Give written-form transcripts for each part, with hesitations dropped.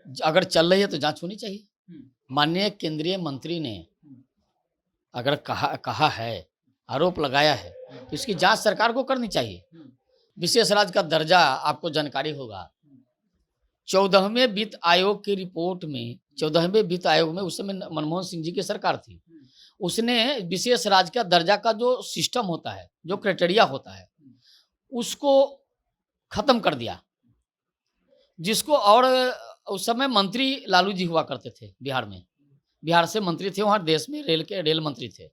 अगर चल रही है तो जांच होनी चाहिए। हम्म। माननीय केंद्रीय मंत्री ने अगर कहा है, आरोप लगाया है, तो इसकी जांच सरकार को करनी चाहिए। विशेष राज्य का दर्जा आपको जानकारी होगा, 14वें वित्त आयोग की रिपोर्ट में, 14वें वित्त आयोग में उस समय मनमोहन सिंह जी की सरकार थी, उसने विशेष राज्य का दर्जा का जो सिस्टम होता है, जो क्राइटेरिया होता है, उसको खत्म कर दिया। जिसको, और उस समय मंत्री लालू जी हुआ करते थे बिहार में, बिहार से मंत्री थे, वहाँ देश में रेल मंत्री थे।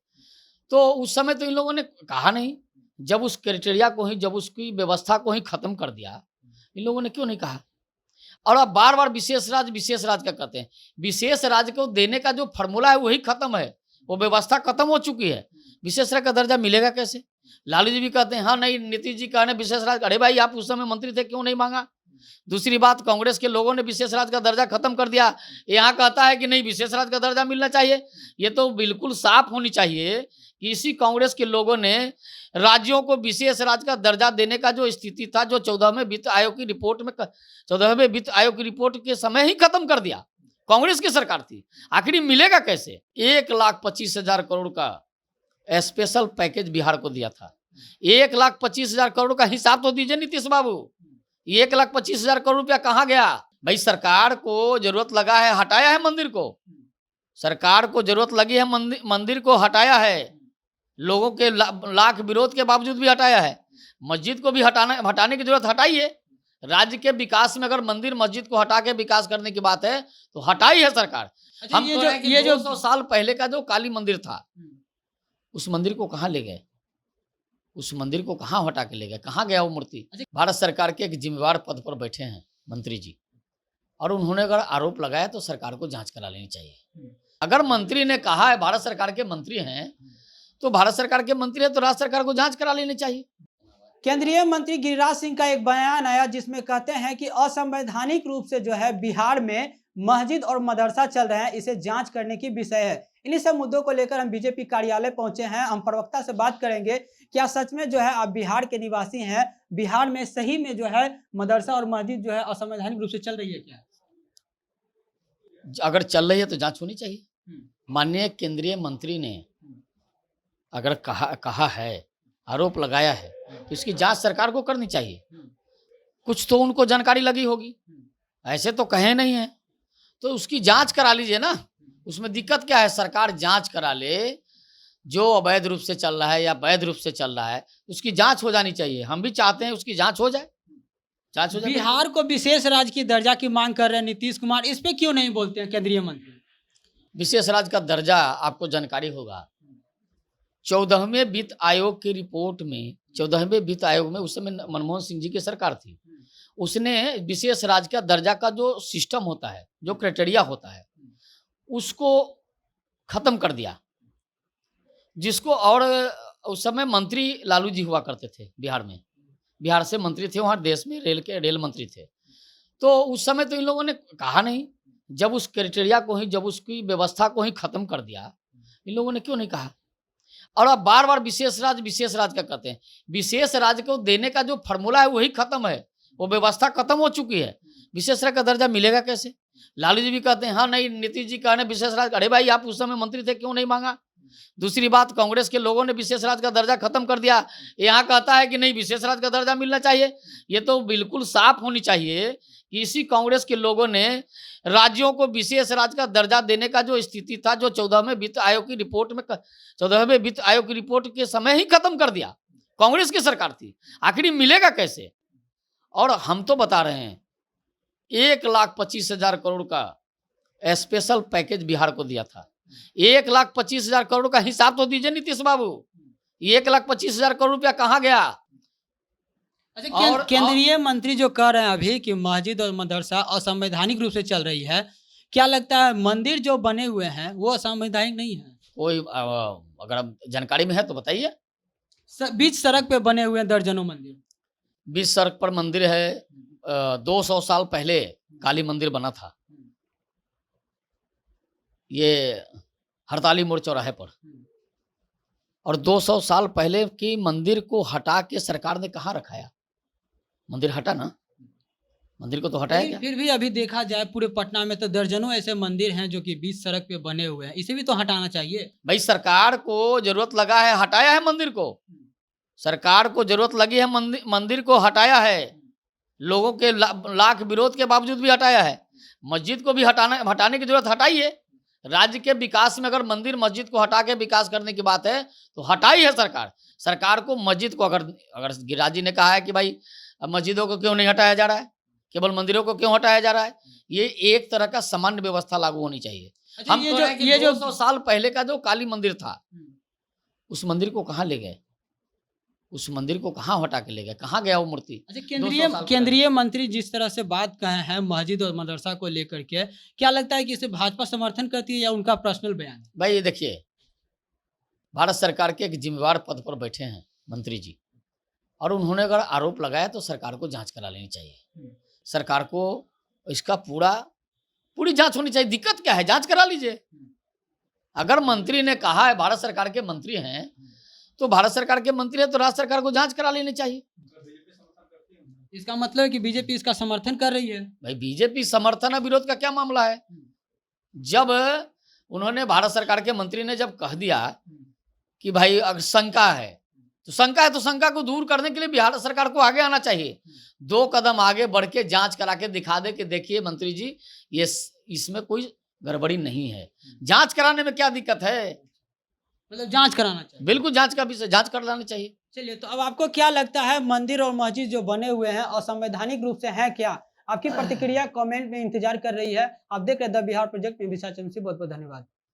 तो उस समय तो इन लोगों ने कहा नहीं, जब उस क्राइटेरिया को ही, जब उसकी व्यवस्था को ही खत्म कर दिया, इन लोगों ने क्यों नहीं कहा? और अब बार बार विशेष राज्य का कहते हैं। विशेष राज्य को देने का जो फॉर्मूला है वही खत्म है, वो व्यवस्था खत्म हो चुकी है। विशेष राज्य का दर्जा मिलेगा कैसे? लालू जी भी कहते हैं हाँ नहीं, नीतीश जी कहने विशेष राज्य, अरे भाई आप उस समय मंत्री थे, क्यों नहीं मांगा? दूसरी बात, कांग्रेस के लोगों ने विशेष राज्य का दर्जा खत्म कर दिया, यहाँ कहता है कि नहीं विशेष राज्य का दर्जा मिलना चाहिए। ये तो बिल्कुल साफ होनी चाहिए कि इसी कांग्रेस के लोगों ने राज्यों को विशेष राज्य का दर्जा देने का जो स्थिति था, जो 14वें वित्त आयोग की रिपोर्ट में, 14वें वित्त आयोग की रिपोर्ट के समय ही खत्म कर दिया। कांग्रेस की सरकार थी, आखिर मिलेगा कैसे? 1,25,000 करोड़ का स्पेशल पैकेज बिहार को दिया था। 1,25,000 करोड़ का हिसाब तो दीजिए नीतीश बाबू। 1,25,000 करोड़ रुपया कहाँ गया? भाई सरकार को जरूरत लगा है, हटाया है मंदिर को, सरकार को जरूरत लगी है, मंदिर को हटाया है, लोगों के लाख विरोध के बावजूद भी हटाया है। मस्जिद को भी हटाने की जरूरत हटाइए। राज्य के विकास में अगर मंदिर मस्जिद को हटा के विकास करने की बात है तो हटाई है सरकार। अच्छा, हम ये जो 200 साल पहले का जो काली मंदिर था, उस मंदिर को कहाँ ले गए? उस मंदिर को कहाँ हटा के ले गए? कहाँ गया वो मूर्ति? भारत सरकार के एक जिम्मेवार पद पर बैठे हैं मंत्री जी, और उन्होंने अगर आरोप लगाया तो सरकार को जांच करा लेनी चाहिए। अगर मंत्री ने कहा है, भारत सरकार के मंत्री हैं, तो भारत सरकार के मंत्री है तो राज्य सरकार को जांच करा लेनी चाहिए। केंद्रीय मंत्री गिरिराज सिंह का एक बयान आया जिसमें कहते हैं कि असंवैधानिक रूप से जो है बिहार में मस्जिद और मदरसा चल रहे हैं, इसे जांच करने की विषय है। इन्हीं सब मुद्दों को लेकर हम बीजेपी कार्यालय पहुंचे हैं। हम प्रवक्ता से बात करेंगे, क्या सच में जो है आप बिहार के निवासी हैं, बिहार में सही में जो है मदरसा और मस्जिद जो है असंवैधानिक रूप से चल रही है क्या? अगर चल रही है तो जांच होनी चाहिए। माननीय केंद्रीय मंत्री ने अगर कहा है, आरोप लगाया है, तो इसकी जांच सरकार को करनी चाहिए। कुछ तो उनको जानकारी लगी होगी, ऐसे तो कहे नहीं है, तो उसकी जांच करा लीजिए ना। उसमें दिक्कत क्या है? सरकार जांच करा ले, जो अवैध रूप से चल रहा है या वैध रूप से चल रहा है, उसकी जांच हो जानी चाहिए। हम भी चाहते हैं उसकी जांच हो जाए, जांच हो जाए। बिहार को विशेष राज्य की दर्जा की मांग कर रहे हैं नीतीश कुमार, इस पे क्यों नहीं बोलते हैं केंद्रीय मंत्री? विशेष राज्य का दर्जा आपको जानकारी होगा, 14वें वित्त आयोग की रिपोर्ट में, 14वें वित्त आयोग में उस समय मनमोहन सिंह जी की सरकार थी, उसने विशेष राज्य का दर्जा का जो सिस्टम होता है, जो क्राइटेरिया होता है, उसको खत्म कर दिया। जिसको, और उस समय मंत्री लालू जी हुआ करते थे बिहार में, बिहार से मंत्री थे, वहाँ देश में रेल मंत्री थे। तो उस समय तो इन लोगों ने कहा नहीं, जब उस क्राइटेरिया को ही, जब उसकी व्यवस्था को ही खत्म कर दिया, इन लोगों ने क्यों नहीं कहा? और अब बार बार विशेष राज्य का कहते हैं। विशेष राज्य को देने का जो फॉर्मूला है वही खत्म है, वो व्यवस्था खत्म हो चुकी है। विशेष राज्य का दर्जा मिलेगा कैसे? लालू जी भी कहते हैं हाँ नहीं, नीतीश जी कहने विशेष राज्य, अरे भाई आप उस समय मंत्री थे, क्यों नहीं मांगा? दूसरी बात, कांग्रेस के लोगों ने विशेष राज्य का दर्जा खत्म कर दिया, यहाँ कहता है कि नहीं विशेष राज्य का दर्जा मिलना चाहिए। ये तो बिल्कुल साफ होनी चाहिए कि इसी कांग्रेस के लोगों ने राज्यों को विशेष राज्य का दर्जा देने का जो स्थिति था, जो 14वें वित्त आयोग की रिपोर्ट में, 14वें वित्त आयोग की रिपोर्ट के समय ही खत्म कर दिया। कांग्रेस की सरकार थी, आखिर मिलेगा कैसे? और हम तो बता रहे हैं 1,25,000 करोड़ का स्पेशल पैकेज बिहार को दिया था। 1,25,000 करोड़ का हिसाब तो दीजिए नीतीश बाबू। 1,25,000 करोड़ रुपया कहाँ गया? अच्छा, केंद्रीय मंत्री जो कह रहे हैं अभी कि मस्जिद और मदरसा असंवैधानिक रूप से चल रही है, क्या लगता है मंदिर जो बने हुए हैं वो असंवैधानिक नहीं है? कोई अगर आप जानकारी में है तो बताइए। बीच सड़क पे बने हुए हैं दर्जनों मंदिर। बीच सड़क पर मंदिर है। 200 साल पहले काली मंदिर बना था, ये हड़ताली मोड़ चौराहे पर, और 200 साल पहले की मंदिर को हटा के सरकार ने कहाँ रखाया? मंदिर हटा ना, मंदिर को तो हटाया लेकिन क्या? फिर भी अभी देखा जाए पूरे पटना में तो दर्जनों ऐसे मंदिर हैं जो कि बीच सड़क पे बने हुए हैं, इसे भी तो हटाना चाहिए। भाई सरकार को जरूरत लगा है, हटाया है मंदिर को। सरकार को जरूरत लगी है, मंदिर को हटाया है। लोगों के लाख विरोध के बावजूद भी हटाया है। मस्जिद को भी हटाने की जरूरत हटाई है। राज्य के विकास में अगर मंदिर मस्जिद को हटा के विकास करने की बात है तो हटाई है सरकार। सरकार को मस्जिद को अगर गिरिराज जी ने कहा है कि भाई मस्जिदों को क्यों नहीं हटाया जा रहा है, केवल मंदिरों को क्यों हटाया जा रहा है, ये एक तरह का सामान्य व्यवस्था लागू होनी चाहिए। अच्छा, हम तो ये जो 200 साल पहले का जो काली मंदिर था, उस मंदिर को कहाँ ले गए? उस मंदिर को कहाँ हटा के ले गए? कहाँ गया वो मूर्ति? अच्छा, 200 साल केंद्रीय मंत्री जिस तरह से बात कहे हैं मस्जिद और मदरसा को लेकर के, क्या लगता है कि इसे भाजपा समर्थन करती है या उनका पर्सनल बयान है? भाई ये देखिए, भारत सरकार के एक जिम्मेवार पद पर बैठे हैं मंत्री जी, और उन्होंने अगर आरोप लगाया तो सरकार को जांच करा लेनी चाहिए। सरकार को इसका पूरी जांच होनी चाहिए। दिक्कत क्या है, जांच करा लीजिए। अगर मंत्री ने कहा है, भारत सरकार के मंत्री हैं, तो भारत सरकार के मंत्री है तो राज्य सरकार को जांच करा लेनी चाहिए। इसका मतलब है कि बीजेपी इसका समर्थन कर रही है। भाई बीजेपी समर्थन और विरोध का क्या मामला है? जब उन्होंने, भारत सरकार के मंत्री ने जब कह दिया कि भाई अगर शंका है तो शंका को दूर करने के लिए बिहार सरकार को आगे आना चाहिए। 2 कदम आगे बढ़ के जांच करा के दिखा दे कि देखिए मंत्री जी, ये इसमें कोई गड़बड़ी नहीं है। जांच कराने में क्या दिक्कत है? मतलब जांच कराना चाहिए। बिल्कुल जांच कर लेना चाहिए। चलिए, तो अब आपको क्या लगता है मंदिर और मस्जिद जो बने हुए हैं असंवैधानिक रूप से हैं क्या? आपकी प्रतिक्रिया कमेंट में इंतजार कर रही है। आप देख रहे हैं द बिहार प्रोजेक्ट में। बहुत बहुत धन्यवाद।